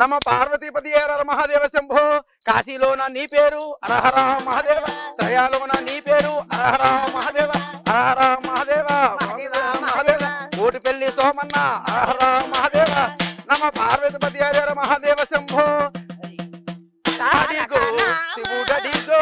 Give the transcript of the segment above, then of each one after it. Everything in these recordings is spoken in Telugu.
నమ పార్వతీపతి హర మహాదేవ శంభో. కాశీలోన నీ పేరు హరహర మహాదేవ, త్రయాలోన నీ పేరు హరహర మహాదేవ, హరహర మహాదేవ మహాదేవ. కోటిపల్లి సోమన్న హరహర మహాదేవ. నమ పార్వతీపతి హర మహాదేవ శంభో. అడిగో శివుడడిగో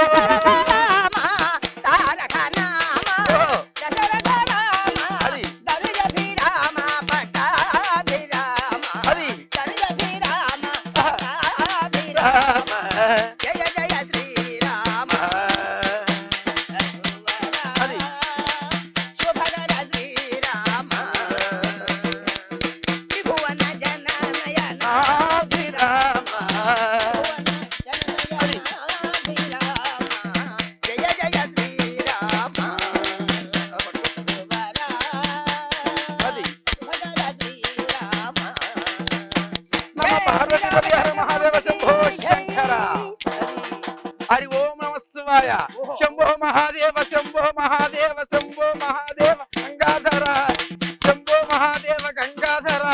హరి ఓం నమ శివాయ. శంభో మహాదేవ శంభో మహాదేవ శంభో మహాదేవ గంగాధర, శంభో మహాదేవ గంగాధర.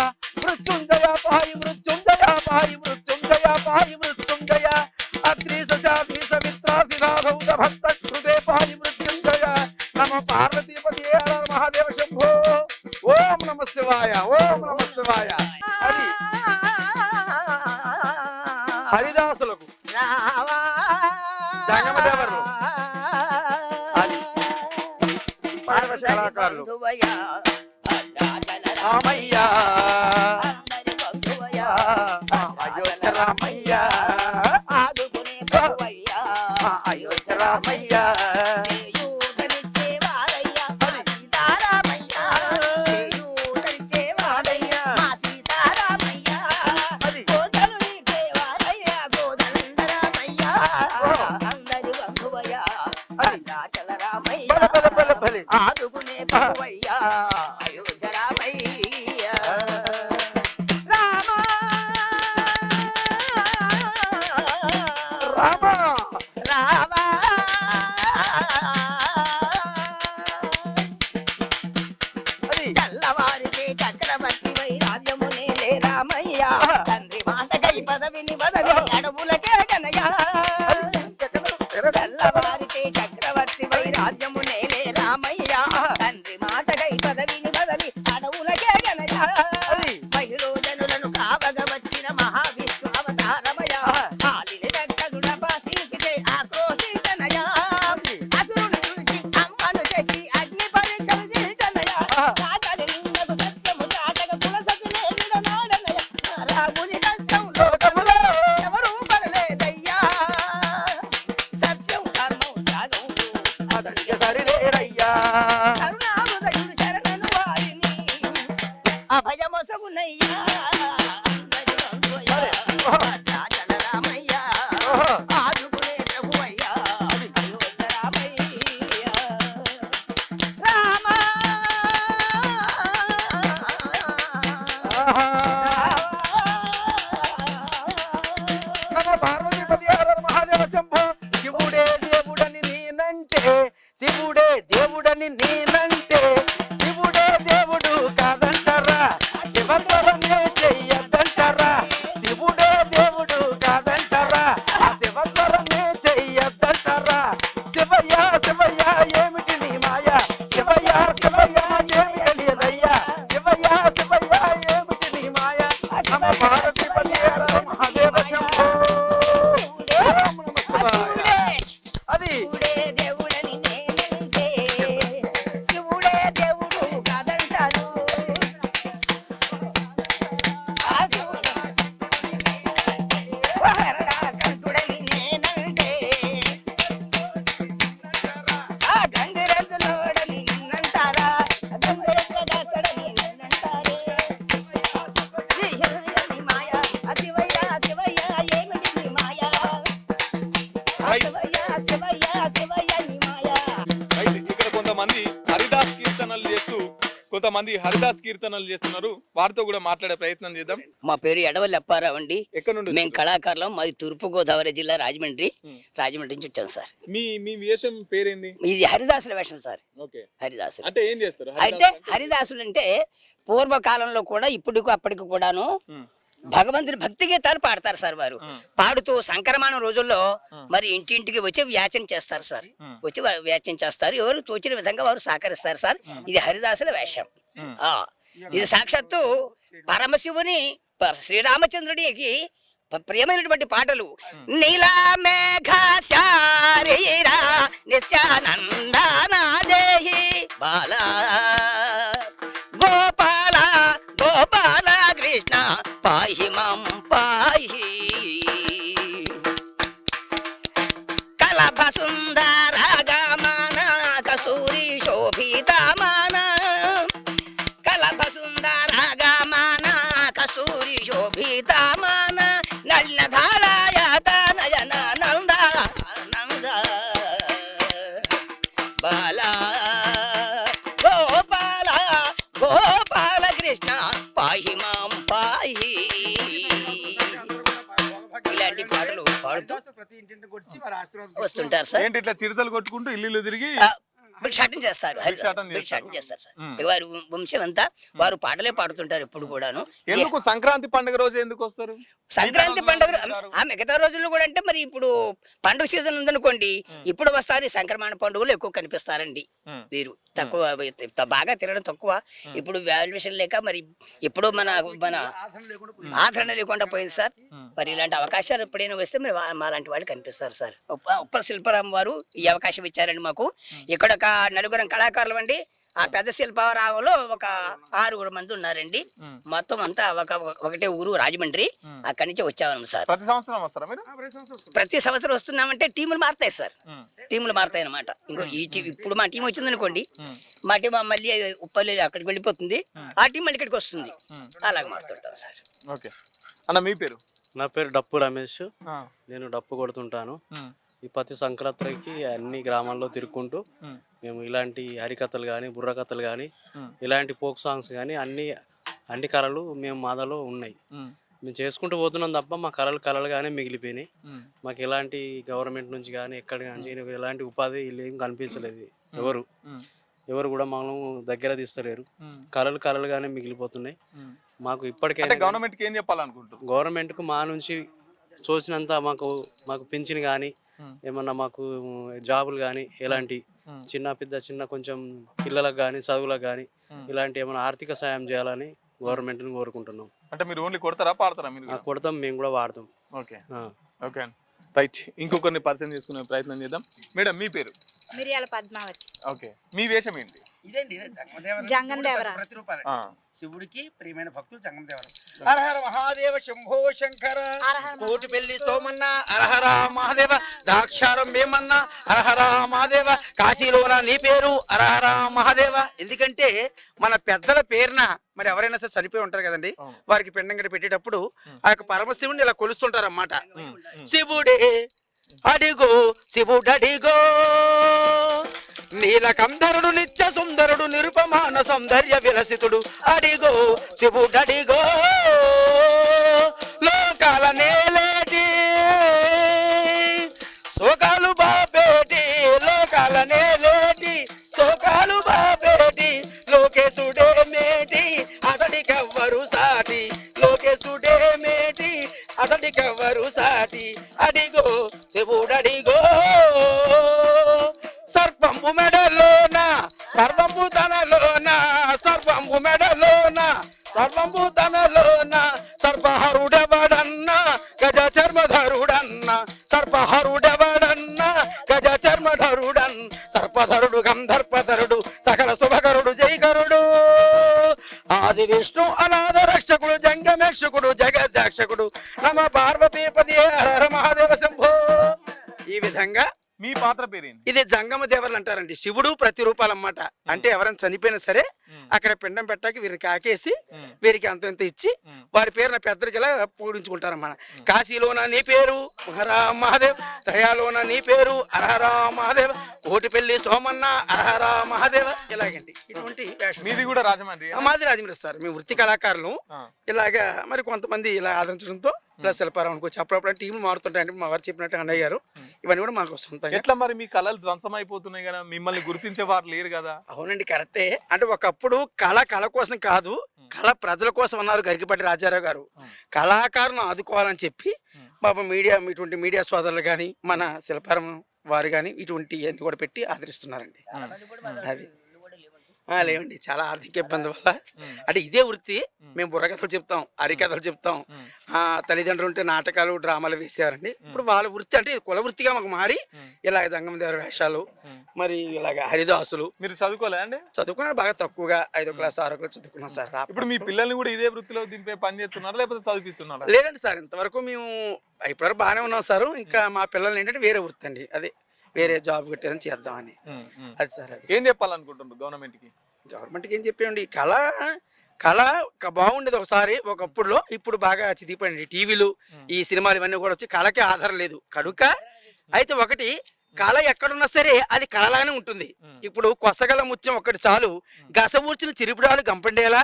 మృత్యుంజయ పాయి మృత్యుంజయ పాయి మృత్యుంజయ పాయి మృత్యుంజయ. అత్రిసవిత్రాసిధాధౌత భక్త హృదయ పాయి మృత్యుంజయ. నమ పార్వతీపతి మహాదేవ శంభో. ఓం నమ శివాయ ఓం నమ శివాయ. హరి హరిదాసులకు జంగమదేవరు అది పాఠశాలకారులు రామయ్య అయోధ్య రామయ్య అయోధ్య రామయ్య. ఆదుకునే ప్రభువయ్యా అయోధ్య రామయ్య. రామ రామ రామ తెల్లవారితే చక్రవర్తి వై రాజ్యమునే రామయ్య. తండ్రి మాటకై పదవిని వదలి అడవులకే గనయా. తెల్లవారితే చక్రవర్తి వై రాజ్యమునే రామయ్య. తండ్రి మాటకై పదవిని బదలి అడవులకే గనయా. మహిళోజనులను కావగ వచ్చిన మహావిష్ణు అవతారమయ. ఆలిని దక్కదుడ పాసించితే ఆక్రోశించనయా. అసురుని చూచి అమ్మను చెక్కి అగ్ని పరీక్షలు చేసనయా. కాకలి నిన్నకు సత్యము చాటక కులసతినే విడనాడనయ. రాముని కష్టం లోకములో ఎవరూ పడలేదయ్యా. సత్యం ధర్మం త్యాగం అతడికి సరిలేరయ్యా. కరుణాహృదయుడు శరణను వారిని అభయమొసగునయ్యా. రాజల రామయ్య ఆదుకునే ప్రభువయ్యా అయోధ్య రామయ్య. రామ నమ పార్వతీపతి హర మహాదేవ శంభో. శివుడే దేవుడని నేనంటే, శివుడే దేవుడని నేనంటే, శివుడే దేవుడు కాదంటారా, శివత్వరమే చెయ్యద్దంటారా. శివుడే దేవుడు కాదంటారా, శివత్వరమే చెయ్యద్దంటారా. శివయ్య శివయ్య ఏమిటి నీ మాయ, శివయ్య శివయ్య ఏమి తెలియదయ్యా. శివయ్య శివయ్య ఏమిటి నీ మాయ. నమ పార్వతీపతి హర మహాదేవ శంభో. ఓం నమ శివాయ. అది శివుడే దేవుడని నేనంటే శివుడే దేవుడు కాదంటాడు. ఆ శివుడు కంఠుడని నేనంటే ఆ గంగిరెద్దులోడని నిన్నంటారా. గంగిరెద్దు దాసడని నిన్నంటారే. నీ మాయ శివయ్య శివయ్య ఏమిటి నీ మాయ. శివయ్య శివయ్య శివయ్య నీ మాయ. అయితే ఇక్కడ కొంతమంది హరిదాస్ కీర్తనలు చేస్తున్నారు. వారితో కూడా మాట్లాడే ప్రయత్నం చేద్దాం. మా పేరు ఎడవల్లి అప్పారావు అండి. ఎక్కడ నుండి మేము కళాకారులం. మాది తూర్పు గోదావరి జిల్లా రాజమండ్రి నుంచి వచ్చాం సార్. మీ మీ వేషం పేరేంది? ఇది హరిదాసుల వేషం సార్. ఓకే, హరిదాసులు అంటే ఏం చేస్తారు? అయితే హరిదాసులు అంటే పూర్వకాలంలో కూడా ఇప్పటికి అప్పటికి కూడాను భగవంతుని భక్తి గీతాలు పాడతారు సార్ వారు. పాడుతూ సంక్రమణ రోజుల్లో మరి ఇంటింటికి వచ్చి వ్యాచం చేస్తారు సార్. వచ్చి వ్యాచం చేస్తారు. ఎవరు తోచిన విధంగా వారు సహకరిస్తారు సార్. ఇది హరిదాసుల వేషం. ఇది సాక్షాత్తు పరమశివుని శ్రీరామచంద్రుడికి ప్రియమైనటువంటి పాటలు. నీలా మేఘ శారీరా నిత్యానందనా జై బాల గోపాల గోపాల కృష్ణ పాహి మం పాహి కలభ సుందర గమన కస్తూరి శోభితమన కలభ సుందర గమన కస్తూరి శోభితమన నళినధారాయత నయన నంద నంద బాల గోపాల గోపాల కృష్ణ పాహి మాం పాహి. ఇలాంటి పాటలు పాడుతూ ప్రతి ఇంటింటికి వచ్చి వారి ఆశీర్వాదం వస్తుంటారు సార్. ఏంటి ఇట్లా చిరుతలు కొట్టుకుంటూ ఇల్లు తిరిగి భిక్షాటం చేస్తారు. భిక్షాటం చేస్తారు సార్. వారి వంశం అంతా వారు పాటలే పాడుతుంటారు ఎప్పుడు కూడాను. ఎందుకు సంక్రాంతి పండుగ రోజు ఎందుకు వస్తారు? సంక్రాంతి పండుగ మిగతా రోజుల్లో కూడా అంటే మరి ఇప్పుడు పండుగ సీజన్ ఉందనుకోండి, ఇప్పుడు వస్తారు. ఈ సంక్రమణ పండుగలు ఎక్కువ కనిపిస్తారండి. వీరు తక్కువ బాగా తిరగడం తక్కువ. ఇప్పుడు వాల్యుయేషన్ లేక మరి ఇప్పుడు మన ఆదరణ లేకుండా పోయింది సార్. మరి ఇలాంటి అవకాశాలు ఎప్పుడైనా వస్తే మరి మాలాంటి వాళ్ళు కనిపిస్తారు సార్. ఉప్పర శిల్పరాం వారు ఈ అవకాశం ఇచ్చారండి మాకు. ఇక్కడ ఒక 4 కళాకారులు అండి. ఆ పెద్ద శిల్పరావులో ఒక 6 మంది ఉన్నారండి. మొత్తం అంతా ఒకటే ఊరు రాజమండ్రి. అక్కడి నుంచి వచ్చాము సార్. ప్రతి సంవత్సరం వస్తారా మీరు? ప్రతి సంవత్సరం వస్తున్నామంటే టీములు మారుతాయి సార్. టీములు మారుతాయి అన్నమాట. ఇంకో ఈ టీం ఇప్పుడు మా టీం వచ్చింది అనుకోండి, మా టీం మళ్ళీ ఉప్పల్లి అక్కడికి వెళ్ళిపోతుంది. ఆ టీం మళ్ళీ ఇక్కడికి వస్తుంది. అలాగ మారుతుంటాం సార్. ఓకే అన్న, మీ పేరు? నా పేరు డప్పు రమేష్. నేను డప్పు కొడుతుంటాను. ఈ ప్రతి సంక్రాంతికి అన్ని గ్రామాల్లో తిరుక్కుంటూ మేము ఇలాంటి హరికథలు కానీ బుర్రకథలు కానీ ఇలాంటి ఫోక్ సాంగ్స్ కానీ అన్ని కళలు మేము మాదలో ఉన్నాయి. మేము చేసుకుంటూ పోతున్నాం తప్ప మా కళలుగానే మిగిలిపోయినాయి. మాకు ఎలాంటి గవర్నమెంట్ నుంచి కానీ ఎక్కడ కానీ ఎలాంటి ఉపాధి ఏం కనిపించలేదు. ఎవరు కూడా మనం దగ్గర తీస్తలేరు. కళలుగానే మిగిలిపోతున్నాయి. మాకు ఇప్పటికైనా గవర్నమెంట్కి ఏం చెప్పాలనుకుంటున్నారు? గవర్నమెంట్కు మా నుంచి చూసినంత మాకు పింఛన్ కానీ ఏమన్నా మాకు జాబులు కానీ ఎలాంటి చిన్న కొంచెం పిల్లలకు కానీ చదువులకు కానీ ఇలాంటి ఏమైనా ఆర్థిక సాయం చేయాలని గవర్నమెంట్ని కోరుకుంటున్నాం. అంటే మీరు ఓన్లీ కొడతారా పాడతారా? మీరు కొడతాం, మేము కూడా వాడతాం. Okay okay right. ఇంకొకరిని పరిచయం చేసుకునే ప్రయత్నం చేద్దాం. మేడం, మీ పేరు? మిరియాల పద్మావతి. ఓకే, మీ వేషం ఏంటి? ఇదేండి జంగందేవరా. శివుడికి ప్రియమైన భక్తులు జంగందేవర. హరహర మహాదేవ శంభో శంకర. కోటి పెళ్లి సోమన్న హరహర మహాదేవ. ద్రాక్షారం వేమన్న హరహర మహాదేవ. కాశీలోన నీ పేరు హరహర మహాదేవ. ఎందుకంటే మన పెద్దల పేరున మరి ఎవరైనా సరే చనిపోయి ఉంటారు కదండి, వారికి పిండం గడి పెట్టేటప్పుడు ఆ యొక్క పరమశివుని ఇలా కొలుస్తుంటారు అన్నమాట. శివుడే అడిగో శివుడడిగో నీలకంధరుడు నిత్య సుందరుడు నిరుపమాన సౌందర్య విలసితుడు అడిగో శివుడడిగో లోకాల నేలేటి సోకాలు బాపేటి లోకాల నేలేటి సోకాలు బాపేటి లోకేశుడే మేటి అతడికెవ్వరు సాటి లోకేశుడే మేటి అతడికెవ్వరు సాటి అడిగో శివుడడిగో సర్పంబు మెడలోన సర్వంబు తనలోన సర్వంబు మెడలోన సర్వంబు తనలోన సర్పహరుడెవడన్న గజ చర్మధరుడన్న సర్పహరుడెవడన్న గజ చర్మధరుడన్ సర్పధరుడు గంధర్పధరుడు సకల శుభకరుడు జైకరుడు ఆది విష్ణు అనాథ రక్షకుడు జంగమేక్షకుడు జగద్దాక్షకుడు నమ పార్వతీపతి హర మహాదేవ శంభో. ఈ విధంగా మీ పాత్ర పేరేంటి? ఇది జంగమ దేవతలు అంటారండి. శివుడు ప్రతిరూపాలు అన్నమాట. అంటే ఎవరైనా చనిపోయినా సరే అక్కడ పిండం పెట్టాక వీరికి కాకేసి వీరికి అంత ఇంత ఇచ్చి వారి పేరున పెద్దరికి ఇలా పూడించుకుంటారన్నమాట. కాశీలోన నీ పేరు హరహర మహాదేవ్, త్రయాలోన నీ పేరు హరహర మహాదేవ్, కోటి పెళ్లి సోమన్న హరహర మహాదేవ. ఇలాగండి ఇటువంటి మీది కూడా రాజమండ్రి? మాది రాజమండ్రి సార్. మేము వృత్తి కళాకారులు. ఇలాగా మరి కొంతమంది ఇలా ఆదరించడంతో ఇలా శిల్పారావు అనుకోవచ్చు. అప్పుడప్పుడు టీంలు మారుతుంటాయంటే మా వారు చెప్పినట్టు అన్నయ్య గారు ఇవన్నీ కూడా మాకు సొంతంగా. ఎట్లా మరి మీ కళలు ధ్వంసం అయిపోతున్నాయి కదా, మిమ్మల్ని గుర్తించే వారు లేరు కదా? అవునండి, కరెక్టే. అంటే ఒకప్పుడు కళ కోసం కాదు, కళ ప్రజల కోసం అన్నారు గరికపాటి రాజారావు గారు. కళాకారులను ఆదుకోవాలని చెప్పి పాపం ఇటువంటి మీడియా సోదరులు కానీ మన శిల్పారం వారు కానీ ఇటువంటి అన్ని కూడా పెట్టి ఆదరిస్తున్నారండి. అది లేవండి, చాలా ఆర్థిక ఇబ్బంది వల్ల అంటే ఇదే వృత్తి. మేము బుర్రకథలు చెప్తాం, హరికథలు చెప్తాం, తల్లిదండ్రులు ఉంటే నాటకాలు డ్రామాలు వేసేవారండి. ఇప్పుడు వాళ్ళ వృత్తి అంటే కుల వృత్తిగా మాకు మారి ఇలాగ జంగమ దేవర వేషాలు, మరి ఇలాగ హరిదాసులు. మీరు చదువుకోలేదండి? చదువుకున్నారు బాగా తక్కువగా, 5వ క్లాస్ 6వ క్లాస్ చదువుకున్నాం సార్. ఇప్పుడు మీ పిల్లల్ని కూడా ఇదే వృత్తిలో దింపే పని చేస్తున్నారా లేకపోతే చదివిస్తున్నారా? లేదండి సార్, ఇంతవరకు మేము ఇప్పటివరకు బాగానే ఉన్నాం సార్. ఇంకా మా పిల్లల్ని ఏంటంటే వేరే వృత్తి అండి, అదే వేరే జాబ్ కట్టేదని చేద్దామని. అది సార్. అది ఏం చెప్పాలనుకుంటున్నారు గవర్నమెంట్కి? గవర్నమెంట్కి ఏం చెప్పేయండి, కళ బాగుండేది ఒకసారి ఒకప్పుడులో, ఇప్పుడు బాగా చిదిగిపోయింది. టీవీలు ఈ సినిమాలు ఇవన్నీ కూడా వచ్చి కళకి ఆధారం లేదు కనుక. అయితే ఒకటి, కళ ఎక్కడున్నా సరే అది కళలానే ఉంటుంది. ఇప్పుడు కొసగల ముత్యం ఒక్కటి చాలు, గసబూర్చిన చిరుపుడాలు గంపండేలా,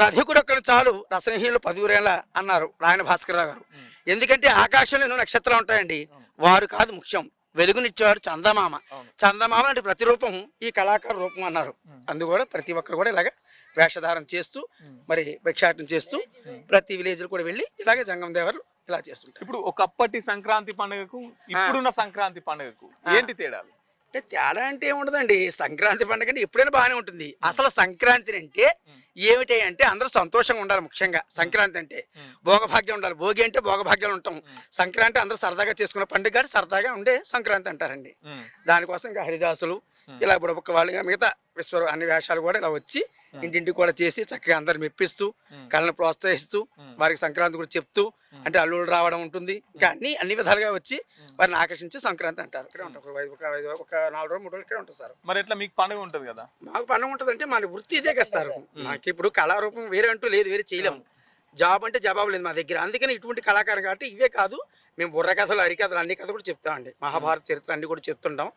రధికుడు ఒక్కటి చాలు, రసనహీనులు 10 అన్నారు రాయణ భాస్కరరావు గారు. ఎందుకంటే ఆకాశంలో ఎన్నో నక్షత్రాలు ఉంటాయండి, వారు కాదు ముఖ్యం, వెలుగునిచ్చేవాడు చందమామ. చందమామ అంటే ప్రతిరూపం ఈ కళాకార రూపం అన్నారు. అందుకూడా ప్రతి ఒక్కరు కూడా ఇలాగ వేషధారం చేస్తూ, మరి భిక్షాటన చేస్తూ ప్రతి విలేజ్ కూడా వెళ్ళి ఇలాగే జంగం దేవరు ఇలా చేస్తుంటారు. ఇప్పుడు ఒకప్పటి సంక్రాంతి పండుగకు ఇప్పుడున్న సంక్రాంతి పండుగకు ఏంటి తేడాలు? అంటే తేడా అంటే ఏముండదండి, సంక్రాంతి పండుగ అంటే ఎప్పుడైనా బాగానే ఉంటుంది. అసలు సంక్రాంతి అంటే ఏమిటి అంటే అందరూ సంతోషంగా ఉండాలి. ముఖ్యంగా సంక్రాంతి అంటే భోగభాగ్యం ఉండాలి. భోగి అంటే భోగభాగ్యాలు ఉంటాం. సంక్రాంతి అందరూ సరదాగా చేసుకున్న పండుగ కానీ సరదాగా ఉండే సంక్రాంతి అంటారండి. దానికోసం ఇంకా హరిదాసులు ఇలా బుడబుక్క వాళ్ళు మిగతా అన్ని వేషాలు కూడా ఇలా వచ్చి ఇంటింటికి కూడా చేసి చక్కగా అందరు మెప్పిస్తూ కళను ప్రోత్సహిస్తూ వారికి సంక్రాంతి కూడా చెప్తూ, అంటే అల్లుళ్ళు రావడం ఉంటుంది. ఇంకా అన్ని విధాలుగా వచ్చి వారిని ఆకర్షించి సంక్రాంతి అంటారు. ఇక్కడ ఉంటారు ఒక 4 రోజులు 3 రోజులు ఇక్కడ ఉంటారు సార్. మరి ఎట్లా మీకు పండుగ ఉంటుంది కదా? మాకు పండుగ ఉంటుంది అంటే మన వృత్తి ఇదే కదా సార్. మాకు ఇప్పుడు కళారూపం వేరే అంటూ లేదు, వేరే చేయలేము. జాబ్ అంటే జవాబు లేదు మా దగ్గర. అందుకని ఇటువంటి కళాకారం కాబట్టి ఇవే కాదు, మేము బుర్రకథలు హరికథలు అన్ని కథలు కూడా చెప్తామండి. మహాభారత చరిత్ర అన్ని కూడా చెప్తుంటాం.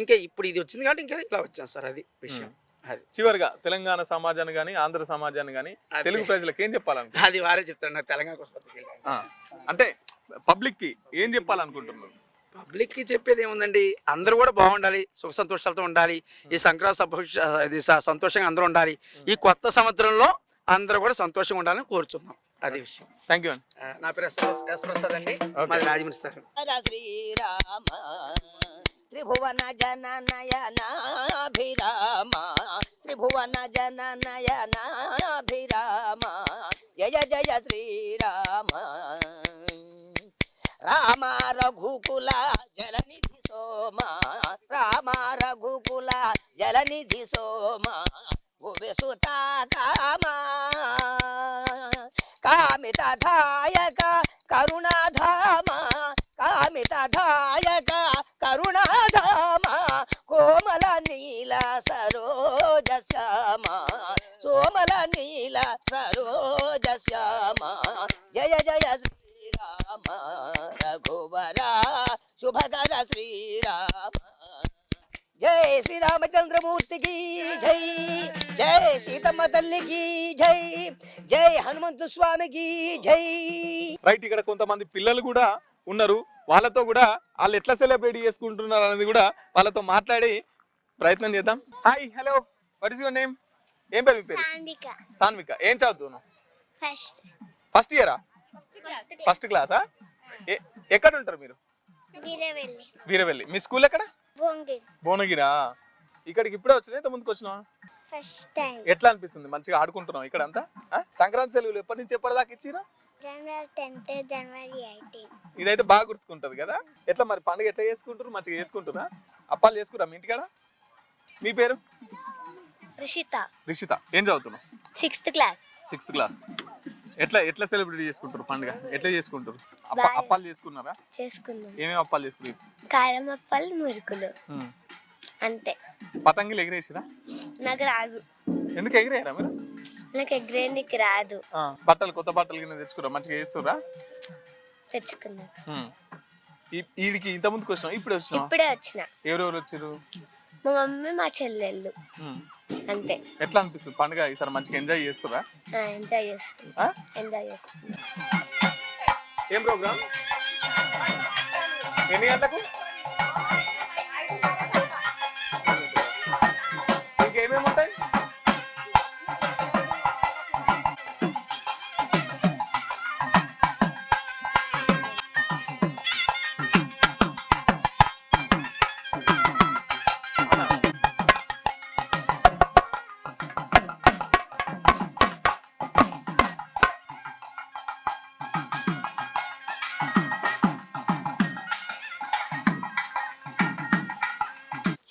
ఇంకా ఇప్పుడు ఇది వచ్చింది కాబట్టి ఇంకా ఇలా వచ్చాం సార్. అది విషయం. అది చివరిగా తెలంగాణ సమాజాన్ని కానీ ఆంధ్ర సమాజాన్ని కానీ తెలుగు ప్రజలకు ఏం చెప్పాలనుకుంటున్నారు? అది వారే చెప్తారు. నాకు తెలంగాణ కోసం అంటే పబ్లిక్ కి ఏం చెప్పాలనుకుంటున్నారు? పబ్లిక్ కి చెప్పేది ఏముందండి, అందరూ కూడా బాగుండాలి, సుఖ సంతోషాలతో ఉండాలి. ఈ సంక్రాంతి సంతోషంగా అందరూ ఉండాలి. ఈ కొత్త సంవత్సరంలో అందరూ కూడా సంతోషంగా ఉండాలని కోరుచున్నాం. అది విషయం. థ్యాంక్ యూ అండి. నా పేరు ఎస్ ప్రసాద్ అండి, మాది రాజమండ్రి సార్. శ్రీరామ త్రిభువన జన నయనాభిరామ, త్రిభువన జన నయనాభిరామ, జయ జయ శ్రీరామ. రామ రఘుకుల జలనిధి సోమ, రామ రఘుకుల జలనిధి సోమ, భువిసుత కామ కామితధాయక కరుణాధామ, కామితధాయక కరుణాధామ, కోమల నీల సరోజ శ్యామ, సోమల నీల సరోజ శ్యామ, జయ జయ శ్రీరామ రఘువర శుభకర శ్రీరామ. జై శ్రీరామచంద్రమూర్తికి జై, జై సీతమ్మ తల్లికి జై, జై హనుమంతు స్వామికి జై. రైట్, ఇక్కడ కొంతమంది పిల్లలు కూడా ఉన్నారు. వాళ్ళతో కూడా వాళ్ళు ఎట్లా సెలబ్రేట్ చేసుకుంటున్నారు అనేది కూడా వాళ్ళతో మాట్లాడి ప్రయత్నం చేద్దాం. Hi, hello, what is your name? ఏం పేరు మీ పేరు? సాన్విక. ఏం చదువుతున్నావు? ఫస్ట్ ఇయరా? ఫస్ట్ క్లాసా? ఎక్కడ ఉంటారు మీరు? వీరవెల్లి. మీ స్కూల్ ఎక్కడ? భువనగిరా. ఇక్కడికి ఇప్పుడే వచ్చినా ఇంత ముందుకు వచ్చినా? ఎట్లా అనిపిస్తుంది? మంచిగా ఆడుకుంటున్నాం ఇక్కడ అంతా? సంక్రాంతి సెలవులు ఎప్పటి నుంచి ఎప్పటిదాకా ఇచ్చిరా? జనవరి 10, జనవరి 18. ఇదైతే బాగా గుర్తుకుంటది కదా. ఎట్లా మరి పండుగ ఎట్లా చేసుకుంటారు? మంచిగా చేసుకుంటారా? అప్పాలు చేసుకురా మీ ఇంటికాడ? మీ పేరు? రిషిత. ఏం చదువుతున్నావు? 6th class. 6th class. ఎట్లా సెలబ్రేట్ చేసుకుంటారు పండుగ? ఎట్లా చేసుకుంటారు? అప్పాలు చేసుకున్నారా? చేసుకున్నాం. ఏమేమి అప్పాలు చేసుకున్నారు? కారం అప్పాలు, మురుకులు, అంతే. పతంగులు ఎగిరేసిరా? నాకు రాదు. ఎందుకు ఎగిరేయరా మీరు? నాకు ఎగిరేయడానికి రాదు. కొత్త బట్టలు కింద తెచ్చుకురా? మంచిగా చేస్తురా? తెచ్చుకున్నా. వీడికి ఇంత ముందుకు వచ్చినా? ఇప్పుడే వచ్చిన. ఎవరెవరు వచ్చారు? మా మమ్మీ, మా చెల్లెళ్ళు, అంతే. ఎట్లా అనిపిస్తుంది పండుగ ఈసారి? మంచిగా ఎంజాయ్ చేస్తురా? ఎంజాయ్ చేస్తున్నా. ఏం ప్రోగ్రామ్? ఎన్ని గంటలకు? ఇంకేమేమి ఉంటాయి?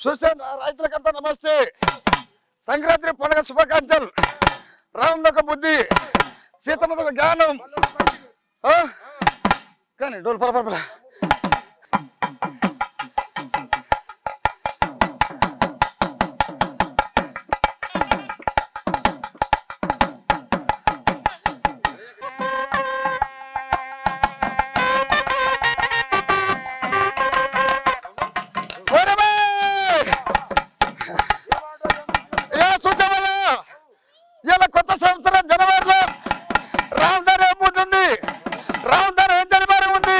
చూసే రైతులకంతా నమస్తే. సంక్రాంతి పండుగ శుభాకాంక్షలు. రాముదొక బుద్ధి, సీతమ్మదొక జ్ఞానం. కానీ డోలు పల ఇలా కొత్త సంవత్సరం జనవరిలో రాముదారు ఏం ఉంది, రాముదారు ఏం జరిమారం ఉంది.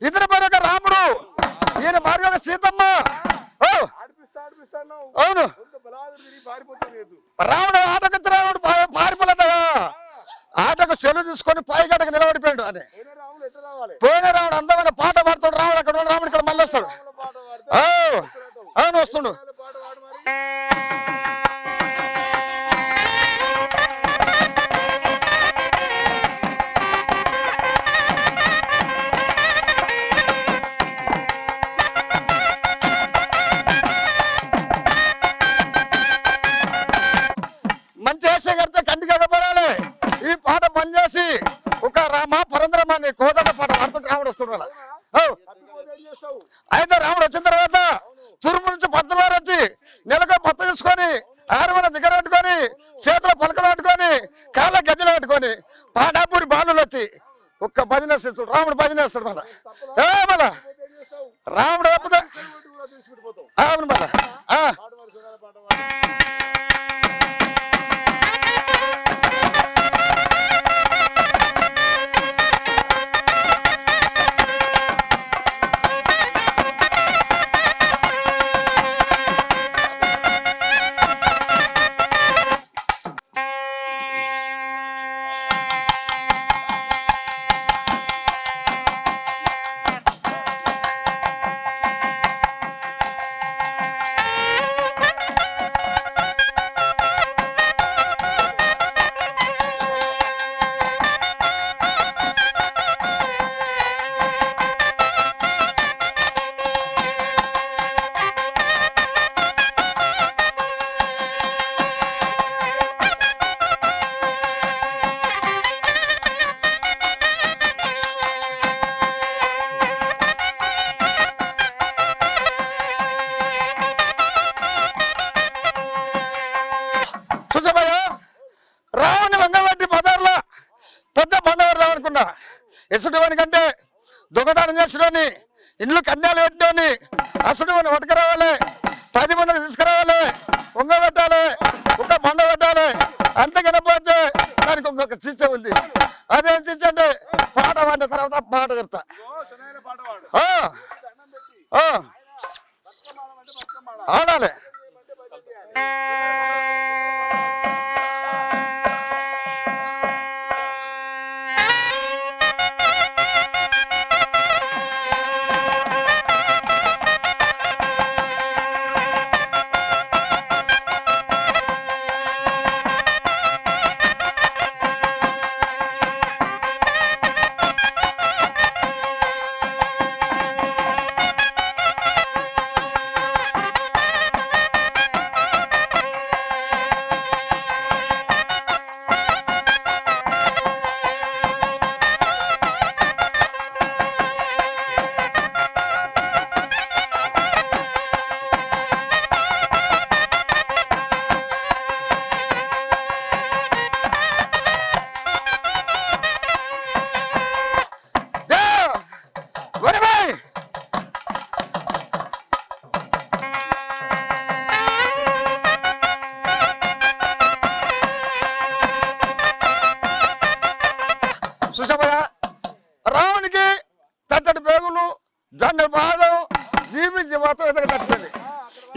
ఇతర భార్య ఒక రాముడు, ఈయన భార్య ఒక సీతమ్మ. అవును, రాముడు ఆటకు రాముడు పారిపోలేదా, ఆటకు చెల్లు తీసుకొని పైగడకు నిలబడిపోయాడు అని. పోయిన రాముడు అందమైన పాట పాడుతాడు. రాముడు అక్కడ రాముడు ఇక్కడ మళ్ళీ వస్తాడు. అవును వస్తుండు. మంచి వేసే కడితే కంటికి ఎగపడాలి. ఈ పాట బంద్ చేసి ఒక రామ పరంద్రమాన్ని కోదండ పాట పాడుతుంటే రాముడు వస్తున్నాడు. అయితే రాముడు వచ్చిన తర్వాత తూర్పు నుంచి పద్మవారు వచ్చి నెలకు పత్త తీసుకొని 6 దగ్గర పెట్టుకొని చేతిలో పలకలు పెట్టుకొని కాళ్ళ గజ్జలు పెట్టుకొని పాడాపూరి బాలులు వచ్చి ఒక్క భజన వేస్తాడు. రాముడు భజన వేస్తాడు. మళ్ళా రాముడు అవును మళ్ళా రావుని వంగబెట్టి బజార్లో పెద్ద బండ పెడదాం అనుకున్నా. ఎసుడు కంటే దొంగతనం చేసినోని, ఇండ్లు కన్యాలు పెట్టినోని, అసుడు పట్టుకురావాలి, 10 మందిని తీసుకురావాలి, వంగబెట్టాలి, ఒక బండ పెట్టాలి. అంతకనపోతే దానికి ఇంకొక చిచ్చ ఉంది. అదేం చిచ్చ అంటే పాట పాడిన తర్వాత పాట చెప్తా. ఆడాలి. చూసామయ్యా, రావునికి తట్టడి పేగులు, జండ బాధం, జీవితం ఎదురు తట్టింది.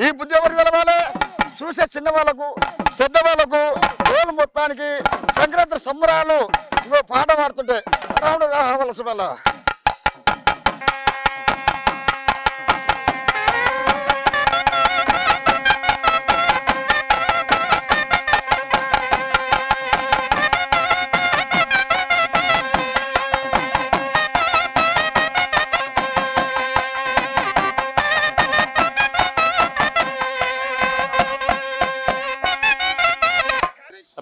ఈ బుద్ధి ఎవరికి తెలవాలి? చూసే చిన్న వాళ్ళకు, పెద్దవాళ్ళకు, రోజు మొత్తానికి సంక్రాంతి సంబరాలు ఇంకో పాట పాడుతుంటే రావుడు రావలసి వల్ల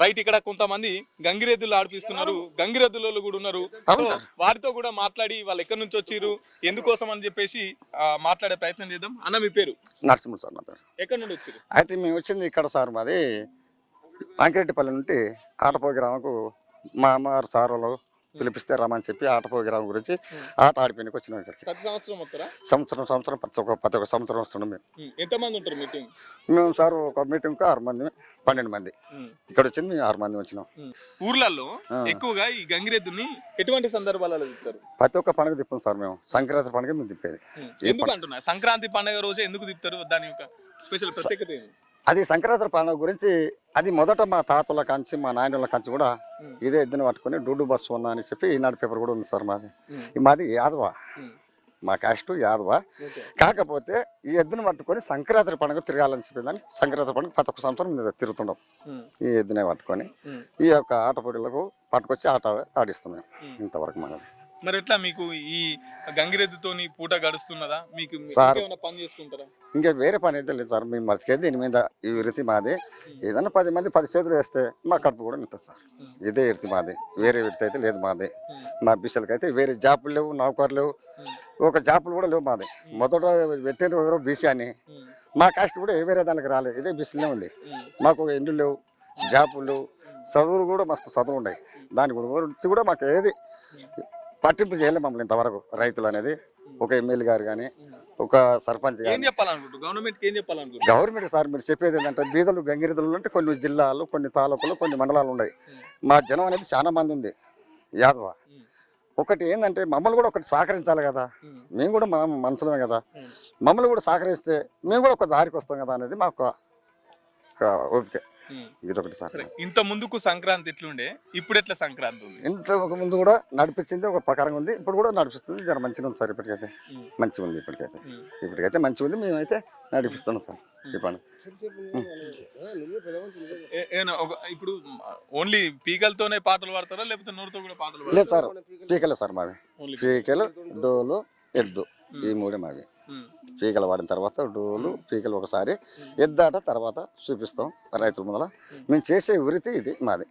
రైట్, ఇక్కడ కొంతమంది గంగిరెద్దులు ఆడిపిస్తున్నారు, గంగిరెద్దులు కూడా ఉన్నారు. అవును సో సార్. వారితో కూడా మాట్లాడి వాళ్ళు ఎక్కడి నుంచి వచ్చిర్రు, ఎందుకోసం అని చెప్పేసి మాట్లాడే ప్రయత్నం చేద్దాం. అన్న మీ పేరు? నరసింహ సార్ నా పేరు. ఎక్కడి నుండి వచ్చిర్రు? అయితే మేము వచ్చింది ఇక్కడ సార్, మాది అంకిరెడ్డిపల్లి నుండి ఆటపోగి గ్రామంకు మా అమ్మగారు సార్ వాళ్ళు పిలిపిస్తే రమ్మని చెప్పి ఆటపోగి గ్రామం గురించి ఆట ఆడిపోయినకి వచ్చినాం ఇక్కడికి. ప్రతి సంవత్సరం వస్తారా? సంవత్సరం ప్రతి ఒక్క సంవత్సరం వస్తున్నాం మేము. ఎంతమంది ఉంటారు మీటింగ్? మేము సార్ ఒక మీటింగ్కి 6 మంది 12 మంది ఇక్కడ వచ్చింది, మేము 6 మంది వచ్చినాం. ఊర్లలో ఎక్కువగా ఈ గంగిరెద్దుని ఎటువంటి సందర్భాలలో తిప్పుతారు? ప్రతి ఒక్క పండుగ తిప్పాం సార్ మేము. సంక్రాంతి పండుగ మేము తిప్పేది. ఎందుకు అంటున్నా సంక్రాంతి పండుగ రోజే ఎందుకు తిప్పుతారు? దాని యొక్క స్పెషల్ ప్రత్యేకత ఏంటి? అది సంక్రాంతి పండుగ గురించి అది మొదట మా తాతల కంచి మా నాయనల కంచి కూడా ఇదే ఎద్దుని పట్టుకొని డూడు బస్సు ఉన్నా అని చెప్పి ఈనాడు పేపర్ కూడా ఉంది సార్. మాది యాదవ, మా క్యాస్ట్ యాదవ. కాకపోతే ఈ ఎద్దుని పట్టుకొని సంక్రాంతి పండుగ తిరగాలని చెప్పిందని సంక్రాంతి పండుగ ప్రతి ఒక్క సంవత్సరం మీద తిరుగుతున్నాం. ఈ ఎద్దునే పట్టుకొని ఈ యొక్క ఆట పోటీలకు పట్టుకొచ్చి ఆట ఆడిస్తున్నాం ఇంతవరకు మనది. మరి ఎట్లా మీకు ఈ గంగిరెద్దుతోని పూట గడుస్తున్నదా? మీకు సార్ ఏమైనా పని చేసుకుంటారా? ఇంకా వేరే పని అయితే లేదు సార్. మేము మర్చిపోయి దీని మీద ఈ వృత్తి మాది. ఏదైనా 10 మంది 10 చేతులు వేస్తే మా కడుపు కూడా ఉంటుంది సార్. ఇదే వృత్తి మాది, వేరే వృత్తి అయితే లేదు మాది. మా బీసీలకి అయితే వేరే జాబులు లేవు, నౌకర్లు లేవు, ఒక జాబులు కూడా లేవు మాది. మొదట పెట్టిన ఎవరో బీసీ అని, మా కాస్ట్ కూడా వేరే దానికి రాలేదు, ఇదే బీసీలే ఉంది. మాకు ఒక ఇండ్లు లేవు, జాబులు లేవు, చదువులు కూడా మస్తు చదువు ఉన్నాయి. దాని గురించి కూడా మాకు ఏది పట్టింపు చేయలేదు మమ్మల్ని ఇంతవరకు. రైతులు అనేది ఒక ఎమ్మెల్యే గారు కానీ ఒక సర్పంచ్ ఏం చెప్పాలనుకుంటున్నారు? గవర్నమెంట్కి ఏం చెప్పాలనుకుంటున్నారు? గవర్నమెంట్ సార్ మీరు చెప్పేది ఏంటంటే బీదలు గంగిరెద్దులు అంటే కొన్ని జిల్లాలు, కొన్ని తాలూకులు, కొన్ని మండలాలు ఉన్నాయి. మా జనం అనేది చాలా మంది ఉంది యాదవ. ఒకటి ఏంటంటే మమ్మల్ని కూడా ఒకటి సహకరించాలి కదా. మేము కూడా మనం మనుషులమే కదా, మమ్మల్ని కూడా సహకరిస్తే మేము కూడా ఒక దారికి వస్తాం కదా అనేది మాకు ఓపిక. ఇదొకటి సార్. ఇంత ముందుకు సంక్రాంతి ఎట్లుండే, ఇప్పుడు ఎట్లా సంక్రాంతి ఉంది? ఇంత ఒక ముందు కూడా నడిపించింది ఒక ప్రకారంగా ఉంది, ఇప్పుడు కూడా నడిపిస్తుంది. జర మంచిగా ఉంది సార్. ఇప్పటికైతే మంచిగా ఉంది. ఇప్పటికైతే మంచిగా ఉంది. మేమైతే నడిపిస్తున్నాం సార్ ఈ పండుగ. ఇప్పుడు ఓన్లీ పీకలతోనే పాటలు పాడతారా లేకపోతే నోరుతో కూడా పాటలు? లేదు సార్, పీకలే సార్ మావి. పీకలు, డోలు, ఎద్దు ఈ మూడే మావి. పీకలు వాడిన తర్వాత డోలు, పీకలు ఒకసారి, ఎద్దాట తర్వాత చూపిస్తాం రైతుల ముందర. మేము చేసే వృత్తి ఇది మాది,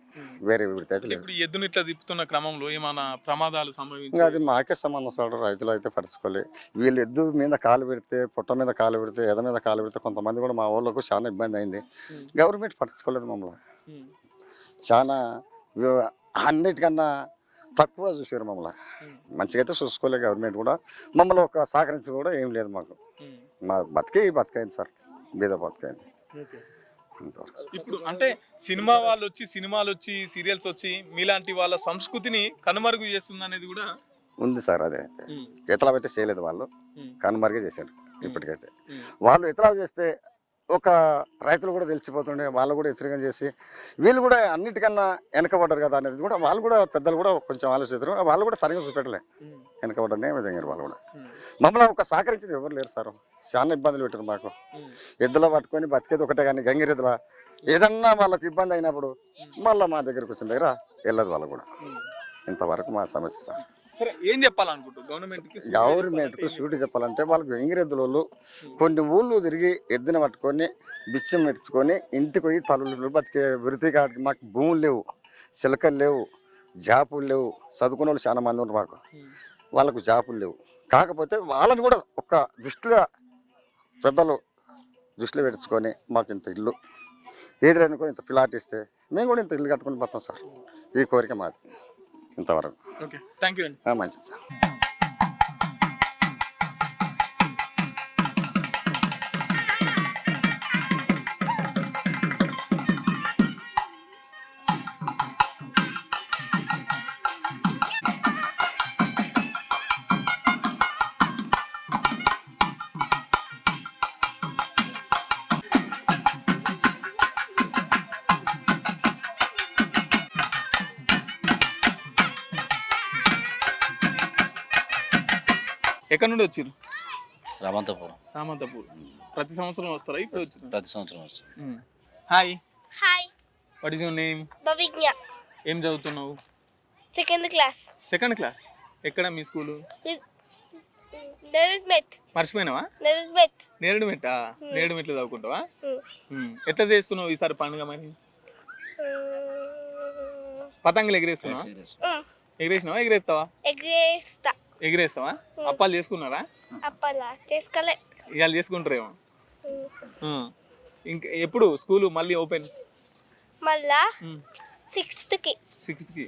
వేరే వృత్తి అయితే లేదు. ఇప్పుడు ఎద్దుని ఇట్లా తిప్పుతున్న క్రమంలో ఏమైనా ప్రమాదాలు సంభవించి? ఇంకా అది మాకే సంబంధం సార్. రైతులు అయితే పట్టించుకోలేదు. వీళ్ళు ఎద్దు మీద కాలు పెడితే, పొట్ట మీద కాలు పెడితే, ఎద మీద కాలు పెడితే కొంతమంది కూడా మా వాళ్ళకు చాలా ఇబ్బంది అయింది. గవర్నమెంట్ పట్టించుకోలేదు మమ్మల్ని. చాలా అన్నిటికన్నా తక్కువ చూసారు మమ్మల్ని. మంచిగా అయితే చూసుకోలేదు గవర్నమెంట్ కూడా. మమ్మల్ని ఒక సహకరించి కూడా ఏం లేదు మాకు. మా బతికైంది సార్, బీద బతికైంది. ఇప్పుడు అంటే సినిమాలు వచ్చి సీరియల్స్ వచ్చి మీలాంటి వాళ్ళ సంస్కృతిని కనుమరుగు చేస్తుంది అనేది కూడా ఉంది సార్. అదే ఇతలా అయితే చేయలేదు, వాళ్ళు కనుమరుగే చేశారు. ఇప్పటికైతే వాళ్ళు ఇతలా చేస్తే ఒక రైతులు కూడా తెలిసిపోతుండే, వాళ్ళు కూడా వ్యతిరేకం చేసి వీళ్ళు కూడా అన్నిటికన్నా వెనకబడ్డారు కదా అనేది కూడా వాళ్ళు కూడా పెద్దలు కూడా కొంచెం ఆలోచిస్తారు. వాళ్ళు కూడా సరిగ్గా చూపెట్టలే, వెనకబడ్డనే విధంగా వాళ్ళు కూడా. మమ్మల్ని ఒక సహకరించేది ఎవరు లేరు సార్. చాలా ఇబ్బందులు పెట్టారు మాకు. ఎద్దులో పట్టుకొని బతికేది ఒకటే కానీ గంగిరెద్దుల ఏదన్నా వాళ్ళకి ఇబ్బంది అయినప్పుడు మళ్ళీ మా దగ్గరకు వచ్చిన దగ్గర వెళ్ళదు వాళ్ళు కూడా. ఇంతవరకు మా సమస్య సార్. ఏం చెప్పాలనుకుంటున్నారు గవర్నమెంట్కు? సూటి చెప్పాలంటే వాళ్ళకి గంగిరెద్దులు కొన్ని ఊళ్ళు తిరిగి ఎద్దుని పట్టుకొని బిచ్చం పెట్టుకొని ఇంటికి పోయి తల్లులు బతికే వృత్తి కాడికి. మాకు భూములు లేవు, చిలకలు లేవు, జాపులు లేవు. చదువుకున్న వాళ్ళు చాలా మంది ఉన్నారు మాకు, వాళ్ళకు జాపులు లేవు. కాకపోతే వాళ్ళని కూడా ఒక దృష్టిలో పెద్దలు దృష్టిలో పెట్టుకొని మాకు ఇంత ఇల్లు ఏదైనా ఇంత పిల్లాటి ఇస్తే మేము కూడా ఇంత ఇల్లు కట్టుకొని పోతాం సార్. ఈ కోరిక మాది ఇంతవరకు. ఓకే, థ్యాంక్ యూ అండి. మంచిది సార్. ఎక్కడి నుండి వచ్చారు? రామంతపురం. ప్రతి సంవత్సరం వస్తారా? ఇప్పుడు వచ్చారు? ప్రతి సంవత్సరం వచ్చి. Hi, hi, what is your name? Bhavigna. ఏం చదువుతున్నావు? Second class. Second class. ఎక్కడ మీ స్కూలు? నెరజ్మెట్. మర్చిపోయినావా? నెరజ్మెట్. నేడుమెట్లు చదువుకుంటావా? ఎట్లా చేస్తున్నావు ఈసారి పండుగ మరి? పతంగులు ఎగిరేస్తున్నావా? ఎగిరేసినావా? ఎగిరేస్తావా? ఎగేస్తా. ఎగిరేస్తావా? అప్పాలు చేసుకున్నారా? అప్పలా చేసుకోలే. ఇవాళ చేసుకుంటారేమో. ఇంకా ఎప్పుడు స్కూల్ మళ్ళీ ఓపెన్? మళ్ళా 6th కి. 6th కి.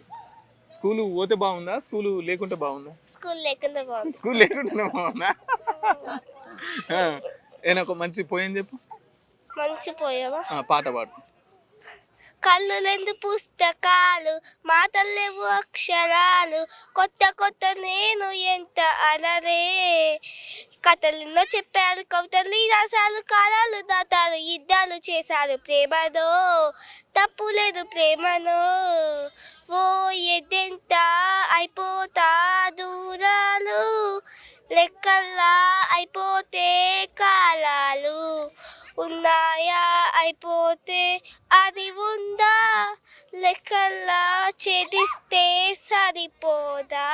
స్కూల్ పోతే బాగుందా, స్కూల్ లేకుంటే బాగుందా? స్కూల్ లేకుండా బాగుంది. స్కూల్ లేకుంటేనే బాగుందా? ఏనా ఒక మంచి పోయం చెప్పు. మంచి పోయావా? పాట పాడు. కళ్ళు లేని పుస్తకాలు, మాటలు లేవు అక్షరాలు, కొత్త కొత్త నేను ఎంత అలరే. కథలెన్నో చెప్పారు, కవితలు రాశారు, కాలాలు దాటారు, యుద్ధాలు చేశారు ప్రేమలో, తప్పు లేదు ప్రేమలో. ఓ ఎదెంత అయిపోతా దూరాలు, లెక్కల్లా అయిపోతే కాలాలు, ఉన్నాయా అయిపోతే అది ఉందా, లెక్కల్లా ఛేదిస్తే సరిపోదా.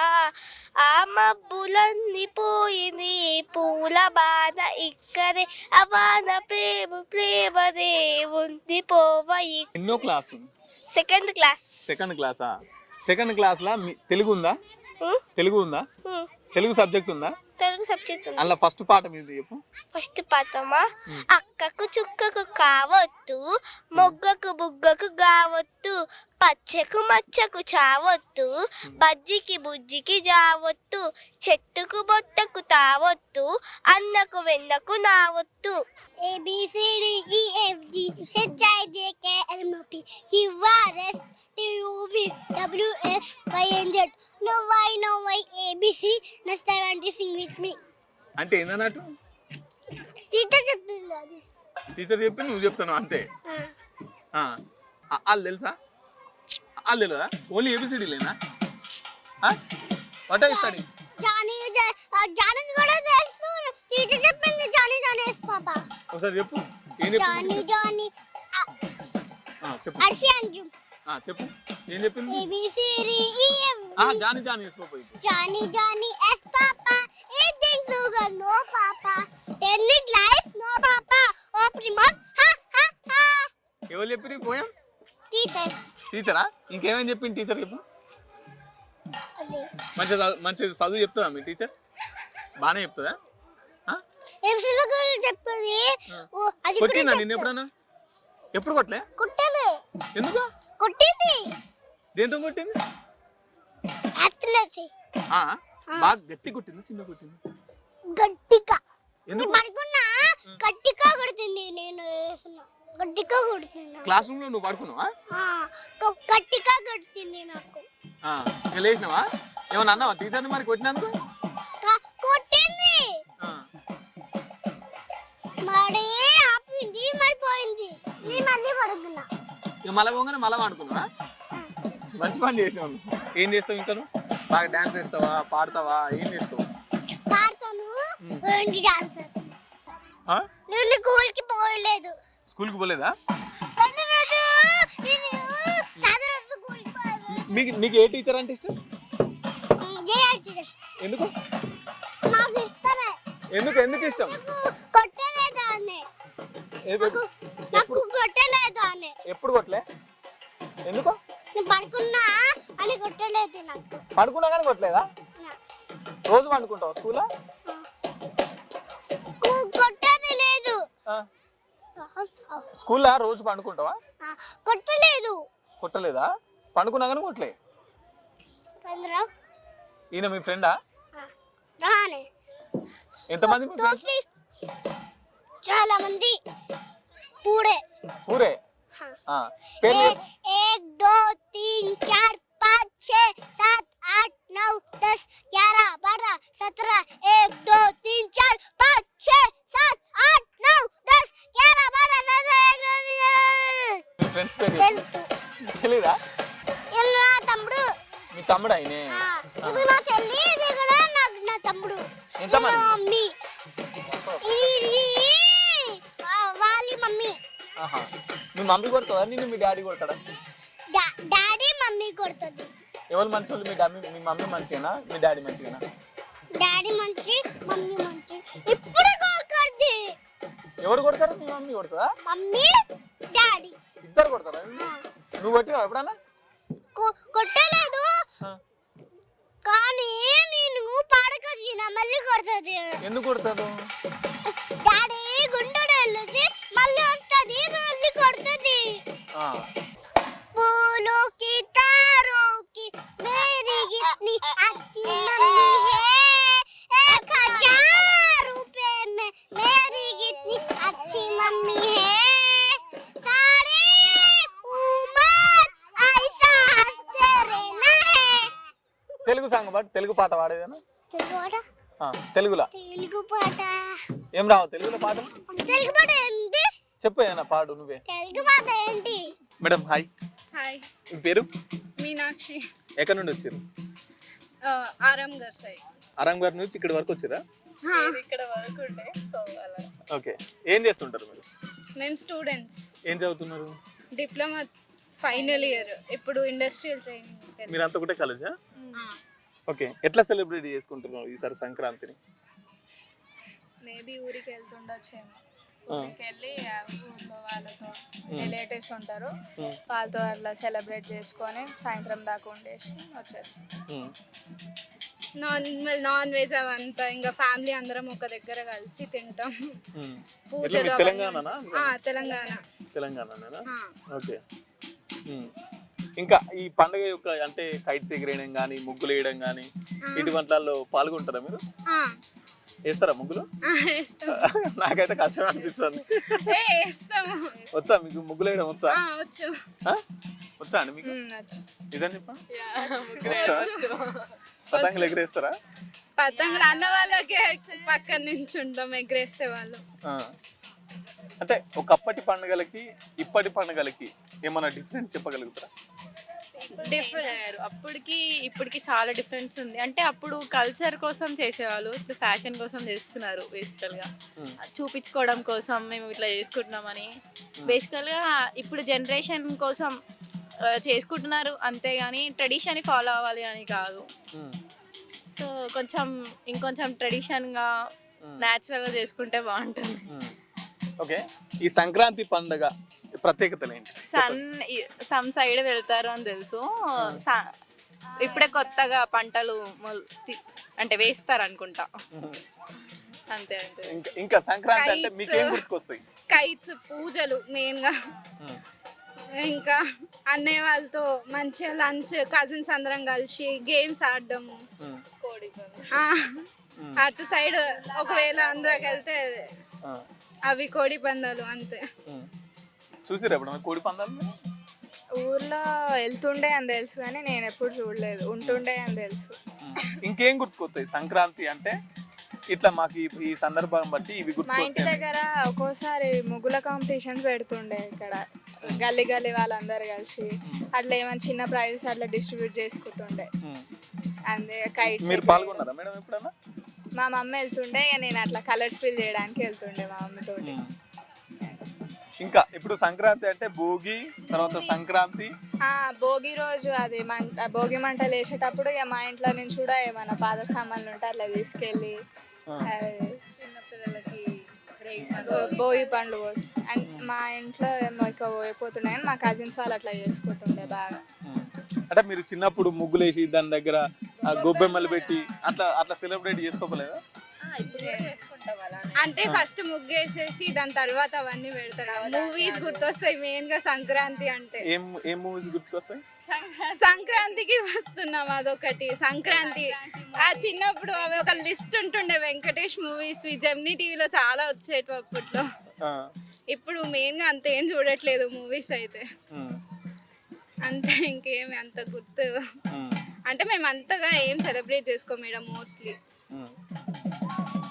ఆ మబ్బులన్నీ పోయింది, పూల బాధ ఇక్కడే, అవాన ప్రేమ ప్రేమదే ఉంది పోవయి. ఎన్నో క్లాసు? 2nd class. సెకండ్ క్లాసా? సెకండ్ క్లాస్లో తెలుగు ఉందా? తెలుగు ఉందా? తెలుగు సబ్జెక్ట్ ఉందా? తెలుగు సబ్జెక్ట్ ఉంది. అలా ఫస్ట్ పాట మీద చెప్పు. ఫస్ట్ పాఠమా? అక్కకు చుక్కకు కావొద్దు, మొగ్గకు బుగ్గకు గావొద్దు, పచ్చకు మచ్చకు చావొద్దు, బజ్జికి బుజ్జికి జావొద్దు, చెట్టుకు బొట్టకు తావొద్దు, అన్నకు వెన్నకు నావొద్దు. ABCDEFGHIJKLMNOP Now I ABC. Next time and sing with me. అంటే ఏందన్నట్టు? టీచర్ చెప్తుంది అది. టీచర్ చెప్పి నువ్వు చెప్తాను అంతే. వాళ్ళు తెలుసా? వాళ్ళు తెలుసా? ఓన్లీ ఏబిసిడీలేనా? What are you study? Johnny కూడా తెలుసు. టీచర్ చెప్పింది జానీ పాపా. ఒకసారి చెప్పు. ఏం చెప్పింది? జానీ చెప్పు. అర్షి అంజు. చెప్పు ఏం చెప్పింది? ABCDEF. జానీ వేసుకోపోయి. Johnny S Papa. Eating sugar no Papa. Telling lies no Papa. Opening mouth ha ha ha. ఎవరు చెప్పి పోయాం? టీచర్. టీచరా? ఇంకేమేం చెప్పింది టీచర్ చెప్పు. మంచి చదువు చెప్తుందా మీ టీచర్? బాగానే చెప్తుందా? చెప్తుంది. కొట్టిందా నిన్ను ఎప్పుడన్నా? ఎప్పుడు కొట్టలే? కొట్టలే. ఎందుకు కొట్టింది? దేంతో కొట్టింది? అట్లసి. బాగా గట్టి కొట్టింది, చిన్న కొట్టింది? గట్టిగా. ఎందుకు? పడుకున్నా గట్టిగా కొడుతుంది. నేను గట్టిగా కొడుతుంది. క్లాస్ రూమ్ లో నువ్వు పడుకున్నావా? గట్టిగా కొడుతుంది నాకు. ఇంకా లేచినావా? ఏమన్నా అన్నావా టీచర్ని మరి కొట్టినందుకు? కొట్టింది మరి, ఆపింది, మరి పోయింది. నేను మళ్ళీ పడుకున్నా. ఇక మళ్ళా పోగానే మళ్ళా పడుకున్నావా? మంచి పని చేసినావు. ఏం చేస్తావు ఇంకా? బాగా డాన్స్ చేస్తావా, పాడతావా, ఏం చేస్తావు? పాడతాను. నేను స్కూల్కి పోయలేదు. స్కూల్కి పోలేదా? మీకు ఏ టీచర్ అంటే ఇష్టం? ఎందుకు? నాకు ఇష్టమే. ఎందుకు ఇష్టం? కొట్టలేదు అని. నాకు కొట్టలేదు అని. ఎప్పుడు కొట్టలే? ఎందుకు? నేను పడుకున్నా అని కొట్టలేదు నాకు. పడుకున్నా కానీ కొట్టలేదా? రోజు పండుకుంటావా స్కూల్లో? కొట్టేది లేదు. స్కూల్లో రోజు పండుకుంటావా? కొట్టలేదు. కొట్టలేదా? పండుకున్నా కానీ కొట్టలే. ఈయన మీ ఫ్రెండా? ఎంతమంది? చాలా మంది. పూరే. పూరే. 1 2 3 4 5 6 7 8 9 10 11 12 17 1 2 3 4 5 6 7 8 9 10 11 12 మీ ఫ్రెండ్స్ పేరు తెలీదా? నా తమ్ముడు. మీ తమ్ముడు ఆయనే? ఇది నా చెల్లి, ఇది కూడా నా తమ్ముడు. ఎంతమంది? మమ్మీ. వాళ్ళ మమ్మీ. మీ మమ్మీ కొడుతుందా నిన్ను? మీ డాడీ కొడతాడా? డాడీ మమ్మీ కొడుతుంది. ఎవరు మంచి వాళ్ళు? మీ మమ్మీ మంచిగానా, మీ డాడీ మంచిగానా? డాడీ మంచి, మమ్మీ మంచి. ఇప్పుడు కొడుతుంది. ఎవరు కొడతారు? మీ మమ్మీ కొడుతుందా? మమ్మీ డాడీ ఇద్దరు కొడతారా? నువ్వు కొట్టినావు ఎప్పుడన్నా? కొట్టలేదు ఆ. కానీ నేను పాడకొచ్చిన మళ్ళీ కొడుతుంది. ఎందుకు కొడతాడు? డాడీ గుండెడు వెళ్ళుది మళ్ళీ వస్తుంది మళ్ళీ కొడుతుంది. ఆ, फूलों की तारों की मेरी कितनी अच्छी मम्मी है, 1000 रुपए में मेरी कितनी अच्छी मम्मी है, सारी उम्र ऐसा हंसते रहना है. తెలుగు సాంగ్ పాడు, తెలుగు పాట పాడేదేనా? తెలుగులా తెలుగు పాట ఏం రావు తెలుగులో పాటలు? తెలుగు పాట ఏంటి? చెప్పు ఏనా పాడు నువ్వే. తెలుగు పాట ఏంటి? మేడం హాయ్, హాయ్, మీ పేరు? మీనాక్షి. ఎక్కడి నుండి వచ్చారు? ఆరామ్ గారు సైడ్. అరంగారి నుంచి ఇక్కడి వరకు వచ్చారా? ఇక్కడ వరకు ఉండే, సో అలా. ఓకే, ఏం చేస్తుంటారు మీరు? మేము స్టూడెంట్స్, ఏం చదువుతున్నారు? డిప్లొమా ఫైనల్ ఇయర్, ఇప్పుడు ఇండస్ట్రియల్ ట్రైనింగ్. మీరంతా ఒకటే కాలేజా? ఓకే, ఎట్లా సెలబ్రేట్ చేసుకుంటున్నారు ఈసారి సంక్రాంతిని? మేబీ ఊరికి వెళ్తుండొచ్చేమో. ఊరికి వెళ్ళి ఊళ్ళో వాళ్ళతో రిలేటివ్స్ ఉంటారు, వాళ్ళతో అట్లా సెలబ్రేట్ చేసుకొని సాయంత్రం దాకా ఉండేసి వచ్చేస్తాం. నాన్ వెజ్ అవంతా ఇంకా ఫ్యామిలీ అందరం ఒక దగ్గర కలిసి తింటాం. పూజలు తెలంగాణనా? తెలంగాణ. తెలంగాణనేనా? ఆ. ఓకే. ఇంకా ఈ పండుగ యొక్క అంటే కైట్స్ ఎగిరేయడం కానీ ముగ్గులు వేయడం కానీ ఇటువంటిలో పాల్గొంటారా మీరు? వేస్తారా ముగ్గులు? వేస్తాం. నాకైతే కష్టం అనిపిస్తుంది. వేస్తాము. వచ్చా మీకు ముగ్గులు వేయడం? వచ్చా? వచ్చు. వచ్చా అండి మీకు? వచ్చు. నిజం చెప్పండి. పతంగులు ఎగిరేస్తారా? పతంగులు అన్న వాళ్ళకే పక్కన నుంచి ఉంటాం ఎగరేస్తే వాళ్ళు. అంటే ఒకప్పటి పండుగలకి ఇప్పటి పండుగలకి ఏమైనా డిఫరెంట్ చెప్పగలుగుతారా? డిఫరెంట్, అప్పటికి ఇప్పటికి చాలా డిఫరెన్స్ ఉంది. అంటే అప్పుడు కల్చర్ కోసం చేసేవాళ్ళు, ఇప్పుడు ఫ్యాషన్ కోసం చేస్తున్నారు. బేసికల్గా చూపించుకోవడం కోసం మేము ఇట్లా చేసుకుంటున్నామని బేసికల్గా ఇప్పుడు జనరేషన్ కోసం చేసుకుంటున్నారు అంతేగాని ట్రెడిషన్ ఫాలో అవ్వాలి అని కాదు. సో కొంచెం ఇంకొంచెం ట్రెడిషన్గా న్యాచురల్గా చేసుకుంటే బాగుంటుంది. ఓకే, ఈ సంక్రాంతి పండుగ ప్రత్యేకతలు ఏంటి? సమ్ సైడ్ వెళ్తారు అని తెలుసు. ఇప్పుడే కొత్తగా పంటలు అంటే వేస్తారు అనుకుంటా. అంతే అంతే. ఇంకా సంక్రాంతి అంటే మీకు ఏం గుర్తుకొస్తాయి? కైట్స్, పూజలు మెయిన్ గా. ఇంకా అన్నయ్య వాళ్ళతో మంచిగా లంచ్, కజిన్స్ అందరం కలిసి గేమ్స్ ఆడడము. అటు సైడ్ ఒకవేళ అందరికి వెళ్తే అవి కోడి పందాలు అంతే. చూసిరా ఎప్పుడు కోడి పందాలు? ఊర్లో వెళ్తుండే అని తెలుసు కానీ నేను ఎప్పుడు చూడలేదు, ఉంటుండే అని తెలుసు. ఇంకేం గుర్తుకొస్తాయి సంక్రాంతి అంటే? ఇట్లా మాకు ఈ సందర్భం బట్టి ఇవి మా ఇంటి గుర్తుకొస్తాయి. దగ్గర ఒక్కోసారి ముగ్గుల కాంపిటీషన్స్ పెడుతుండే ఇక్కడ, గల్లీ గల్లీ వాళ్ళందరూ కలిసి అట్లా ఏమైనా చిన్న ప్రైజెస్ అట్లా డిస్ట్రిబ్యూట్ చేసుకుంటుండే. అంతే. కైట్స్ మీరు పాల్గొన్నారా మేడం ఎప్పుడన్నా? మా మమ్మీ వెళ్తుండే, ఇక నేను అట్లా కలర్స్ ఫిల్ చేయడానికి వెళ్తుండే మా మమ్మీతో. ఇంకా ఇప్పుడు సంక్రాంతి అంటే భోగి, తర్వాత సంక్రాంతి. భోగి రోజు అది భోగి మంటలు వేసేటప్పుడు ఇక మా ఇంట్లో నుంచి కూడా ఏమైనా పాత సామాన్లు ఉంటే అట్లా తీసుకెళ్ళి చిన్నపిల్లలకి భోగి పండ్లు పోసి, అండ్ మా ఇంట్లో ఏమో ఎక్కువ పోయిపోతుండే కానీ మా కజిన్స్ వాళ్ళు అట్లా చేసుకుంటుండే బాగా. అంటే మీరు చిన్నప్పుడు ముగ్గులు వేసి దాని దగ్గర గొబ్బెమ్మలు పెట్టి అట్లా అట్లా సెలబ్రేట్ చేసుకోలేదా? అంటే ఫస్ట్ ముగ్గు వేసేసి దాని తర్వాత అవన్నీ పెడతారు. మూవీస్ గుర్తొస్తాయి మెయిన్ గా సంక్రాంతి అంటే. ఏం మూవీస్ గుర్తుకొస్తాయి? సంక్రాంతికి వస్తున్నాం అదొకటి. సంక్రాంతి చిన్నప్పుడు అవి ఒక లిస్ట్ ఉంటుండే వెంకటేష్ మూవీస్, జెమినీ టీవీలో చాలా వచ్చేటి అప్పట్లో. ఇప్పుడు మెయిన్ గా అంత ఏం చూడట్లేదు మూవీస్ అయితే. అంతే, ఇంకేమి అంత గుర్తు అంటే మేము అంతగా ఏం సెలబ్రేట్ చేసుకోం మేడం మోస్ట్లీ.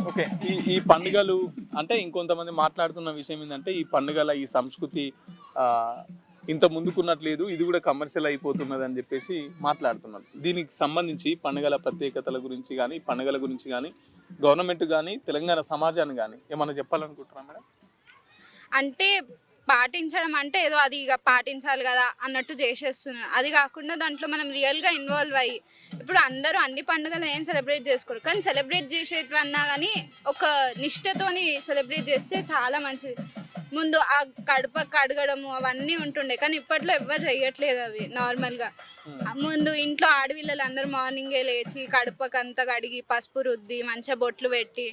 ఓకే, ఈ పండుగలు అంటే ఇంకొంతమంది మాట్లాడుతున్న విషయం ఏంటంటే ఈ పండుగల ఈ సంస్కృతి ఇంత ముందుకున్నట్లేదు, ఇది కూడా కమర్షియల్ అయిపోతున్నది అని చెప్పేసి మాట్లాడుతున్నారు. దీనికి సంబంధించి పండుగల ప్రత్యేకతల గురించి కానీ పండుగల గురించి కానీ గవర్నమెంట్ కానీ తెలంగాణ సమాజాన్ని కానీ ఏమన్నా చెప్పాలనుకుంటున్నారా మేడం? అంటే పాటించడం అంటే ఏదో అది ఇక పాటించాలి కదా అన్నట్టు చేసేస్తున్నారు. అది కాకుండా దాంట్లో మనం రియల్గా ఇన్వాల్వ్ అయ్యి, ఇప్పుడు అందరూ అన్ని పండుగలు ఏం సెలబ్రేట్ చేసుకోరు కానీ సెలబ్రేట్ చేసేటన్నా కానీ ఒక నిష్టతోని సెలబ్రేట్ చేస్తే చాలా మంచిది. ముందు ఆ కడప కడగడము అవన్నీ ఉంటుండే, కానీ ఇప్పట్లో ఎవ్వరు చెయ్యట్లేదు అవి. నార్మల్గా ముందు ఇంట్లో ఆడపిల్లలు అందరూ మార్నింగే లేచి కడపకంతా కడిగి పసుపు రుద్ది మంచిగా బొట్లు పెట్టి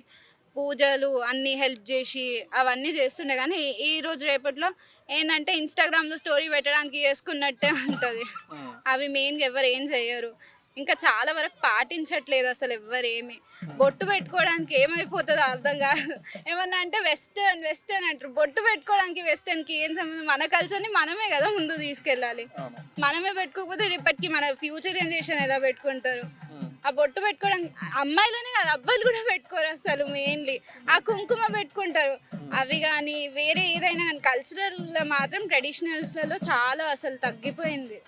పూజలు అన్నీ హెల్ప్ చేసి అవన్నీ చేస్తుండే. కానీ ఈ రోజు రేపట్లో ఏంటంటే ఇన్స్టాగ్రామ్లో స్టోరీ పెట్టడానికి చేసుకున్నట్టే ఉంటుంది. అవి మెయిన్గా ఎవరు ఏం చేయరు, ఇంకా చాలా వరకు పాటించట్లేదు అసలు ఎవ్వరేమి. బొట్టు పెట్టుకోవడానికి ఏమైపోతుందో అర్థం కాదు. ఏమన్నా అంటే వెస్టర్న్ అంటారు, బొట్టు పెట్టుకోవడానికి వెస్టర్న్కి ఏం సంబంధం? మన కల్చర్ని మనమే కదా ముందు తీసుకెళ్ళాలి. మనమే పెట్టుకోకపోతే ఇప్పటికీ మన ఫ్యూచర్ జనరేషన్ ఎలా పెట్టుకుంటారు? ఆ బొట్టు పెట్టుకోవడానికి అమ్మాయిలనే కాదు అబ్బాయిలు కూడా పెట్టుకోరు అసలు. మెయిన్లీ ఆ కుంకుమ పెట్టుకుంటారు. అవి కానీ వేరే ఏదైనా కానీ కల్చరల్ మాత్రం ట్రెడిషనల్స్లలో చాలా అసలు తగ్గిపోయింది.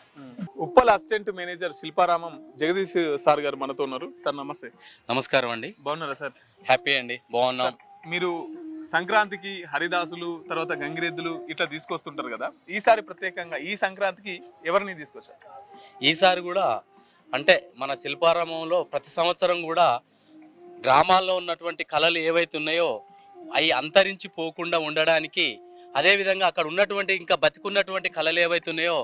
Uppal assistant manager Shilparamam Jagadish sir గారు మనతో ఉన్నారు. సార్ నమస్తే. నమస్కారం అండి. బాగున్నారా సార్? హ్యాపీ అండి, బాగున్నాం. మీరు సంక్రాంతికి హరిదాసులు తర్వాత గంగిరెద్దులు ఇట్లా తీసుకొస్తుంటారు కదా, ఈసారి ప్రత్యేకంగా ఈ సంక్రాంతికి ఎవరిని తీసుకొచ్చారు? ఈసారి కూడా అంటే మన శిల్పారామంలో ప్రతి సంవత్సరం కూడా గ్రామాల్లో ఉన్నటువంటి కళలు ఏవైతే ఉన్నాయో అవి అంతరించిపోకుండా ఉండడానికి, అదేవిధంగా అక్కడ ఉన్నటువంటి ఇంకా బతికున్నటువంటి కళలు ఏవైతే ఉన్నాయో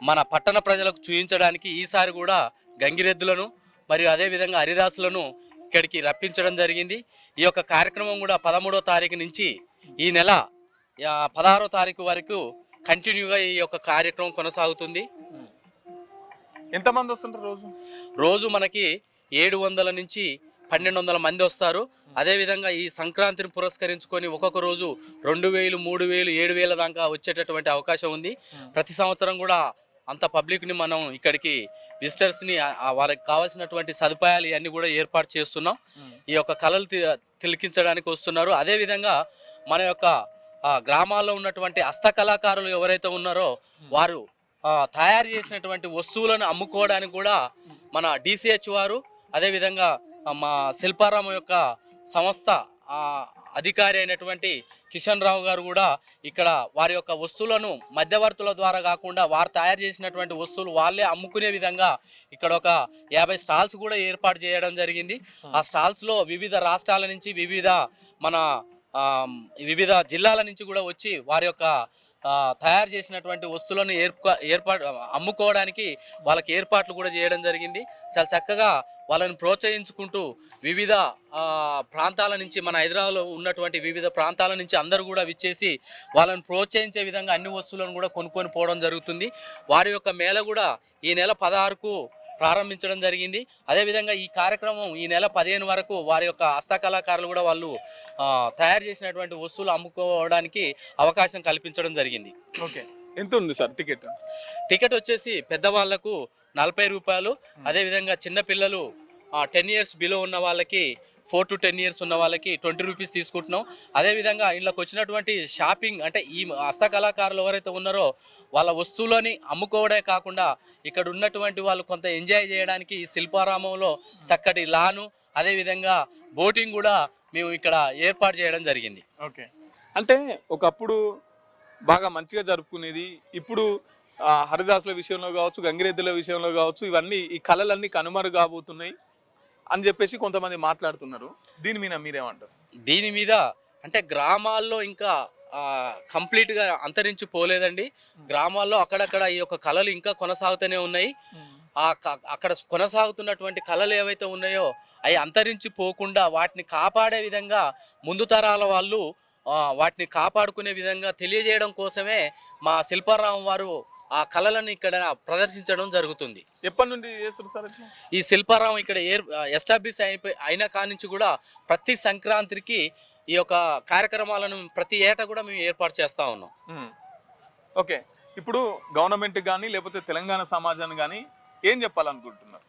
మన పట్టణ ప్రజలకు చూపించడానికి ఈసారి కూడా గంగిరెద్దులను మరియు అదేవిధంగా హరిదాసులను ఇక్కడికి రప్పించడం జరిగింది. ఈ యొక్క కార్యక్రమం కూడా 13వ తారీఖు నుంచి ఈ నెల 16వ తారీఖు వరకు కంటిన్యూగా ఈ యొక్క కార్యక్రమం కొనసాగుతుంది. ఎంతమంది వస్తుంటారు రోజు మనకి 700 నుంచి 1200 మంది వస్తారు. అదేవిధంగా ఈ సంక్రాంతిని పురస్కరించుకొని ఒక్కొక్క రోజు 2000, 3000, 7000 దాకా వచ్చేటటువంటి అవకాశం ఉంది. ప్రతి సంవత్సరం కూడా అంత పబ్లిక్ని మనం ఇక్కడికి విజిటర్స్ని వారికి కావాల్సినటువంటి సదుపాయాలు ఇవన్నీ కూడా ఏర్పాటు చేస్తున్నాం. ఈ యొక్క కళలు తిలకించడానికి వస్తున్నారు. అదేవిధంగా మన యొక్క గ్రామాల్లో ఉన్నటువంటి హస్తకళాకారులు ఎవరైతే ఉన్నారో వారు తయారు చేసినటువంటి వస్తువులను అమ్ముకోవడానికి కూడా మన DCH వారు, అదేవిధంగా మా శిల్పారామం యొక్క సంస్థ అధికారి అయినటువంటి కిషన్ రావు గారు కూడా ఇక్కడ వారి యొక్క వస్తువులను మధ్యవర్తుల ద్వారా కాకుండా వారు తయారు చేసినటువంటి వస్తువులు వాళ్ళే అమ్ముకునే విధంగా ఇక్కడ ఒక 50 స్టాల్స్ కూడా ఏర్పాటు చేయడం జరిగింది. ఆ స్టాల్స్లో వివిధ రాష్ట్రాల నుంచి వివిధ జిల్లాల నుంచి కూడా వచ్చి వారి యొక్క తయారు చేసినటువంటి వస్తువులను అమ్ముకోవడానికి వాళ్ళకి ఏర్పాట్లు కూడా చేయడం జరిగింది. చాలా చక్కగా వాళ్ళని ప్రోత్సహించుకుంటూ వివిధ ప్రాంతాల నుంచి మన హైదరాబాద్లో ఉన్నటువంటి వివిధ ప్రాంతాల నుంచి అందరూ కూడా విచ్చేసి వాళ్ళని ప్రోత్సహించే విధంగా అన్ని వస్తువులను కూడా కొనుక్కొని పోవడం జరుగుతుంది. వారి యొక్క మేళ కూడా ఈ నెల 16కు ప్రారంభించడం జరిగింది. అదేవిధంగా ఈ కార్యక్రమం ఈ నెల 15 వరకు వారి యొక్క హస్తకళాకారులు కూడా వాళ్ళు తయారు చేసినటువంటి వస్తువులు అమ్ముకోవడానికి అవకాశం కల్పించడం జరిగింది. ఓకే, ఎంత ఉంది సార్ టికెట్? టికెట్ వచ్చేసి పెద్దవాళ్లకు 40 రూపాయలు, అదేవిధంగా చిన్నపిల్లలు 10 years బిలో ఉన్న వాళ్ళకి 4 to 10 years ఉన్న వాళ్ళకి 20 రూపీస్ తీసుకుంటున్నాం. అదేవిధంగా ఇళ్ళకి వచ్చినటువంటి షాపింగ్ అంటే ఈ హస్తకళాకారులు ఎవరైతే ఉన్నారో వాళ్ళ వస్తువులని అమ్ముకోవడే కాకుండా ఇక్కడ ఉన్నటువంటి వాళ్ళు కొంత ఎంజాయ్ చేయడానికి ఈ శిల్పారామంలో చక్కటి లాను అదేవిధంగా బోటింగ్ కూడా మేము ఇక్కడ ఏర్పాటు చేయడం జరిగింది. ఓకే, అంటే ఒకప్పుడు బాగా మంచిగా జరుపుకునేది, ఇప్పుడు హరిదాసుల విషయంలో కావచ్చు, గంగిరెద్దుల విషయంలో కావచ్చు, ఇవన్నీ ఈ కళలన్నీ కనుమరు కాబోతున్నాయి అని చెప్పేసి కొంతమంది మాట్లాడుతున్నారు. దీని మీద మీరేమంటారు? దీని మీద అంటే గ్రామాల్లో ఇంకా కంప్లీట్గా అంతరించిపోలేదండి. గ్రామాల్లో అక్కడక్కడ ఈ యొక్క కళలు ఇంకా కొనసాగుతూనే ఉన్నాయి. అక్కడ కొనసాగుతున్నటువంటి కళలు ఏవైతే ఉన్నాయో అవి అంతరించిపోకుండా వాటిని కాపాడే విధంగా ముందు తరాల వాళ్ళు వాటిని కాపాడుకునే విధంగా తెలియజేయడం కోసమే మా శిల్పారామం వారు ఆ కళలను ఇక్కడ ప్రదర్శించడం జరుగుతుంది. ఎప్పటి నుండి చేస్తారు సార్ ఈ శిల్పారామం ఇక్కడ ఎస్టాబ్లిష్ అయిన కాడి నుంచి కూడా ప్రతి సంక్రాంతికి ఈ యొక్క కార్యక్రమాలను ప్రతి ఏటా కూడా మేము ఏర్పాటు చేస్తా ఉన్నాం. ఓకే, ఇప్పుడు గవర్నమెంట్ కానీ లేకపోతే తెలంగాణ సమాజాన్ని కానీ ఏం చెప్పాలనుకుంటున్నారు?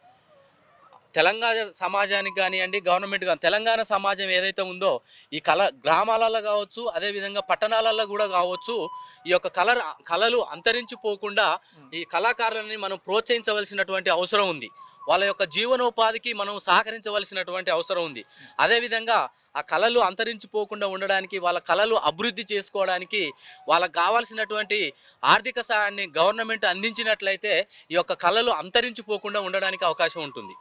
తెలంగాణ సమాజానికి కానివ్వండి, గవర్నమెంట్ కానీ, తెలంగాణ సమాజం ఏదైతే ఉందో ఈ గ్రామాలలో కావచ్చు, అదేవిధంగా పట్టణాలలో కూడా కావచ్చు, ఈ యొక్క కళలు అంతరించిపోకుండా ఈ కళాకారులని మనం ప్రోత్సహించవలసినటువంటి అవసరం ఉంది. వాళ్ళ యొక్క జీవనోపాధికి మనం సహకరించవలసినటువంటి అవసరం ఉంది. అదేవిధంగా ఆ కళలు అంతరించిపోకుండా ఉండడానికి, వాళ్ళ కళలు అభివృద్ధి చేసుకోవడానికి వాళ్ళకు కావాల్సినటువంటి ఆర్థిక సహాయాన్ని గవర్నమెంట్ అందించినట్లయితే ఈ యొక్క కళలు అంతరించిపోకుండా ఉండడానికి అవకాశం ఉంటుంది.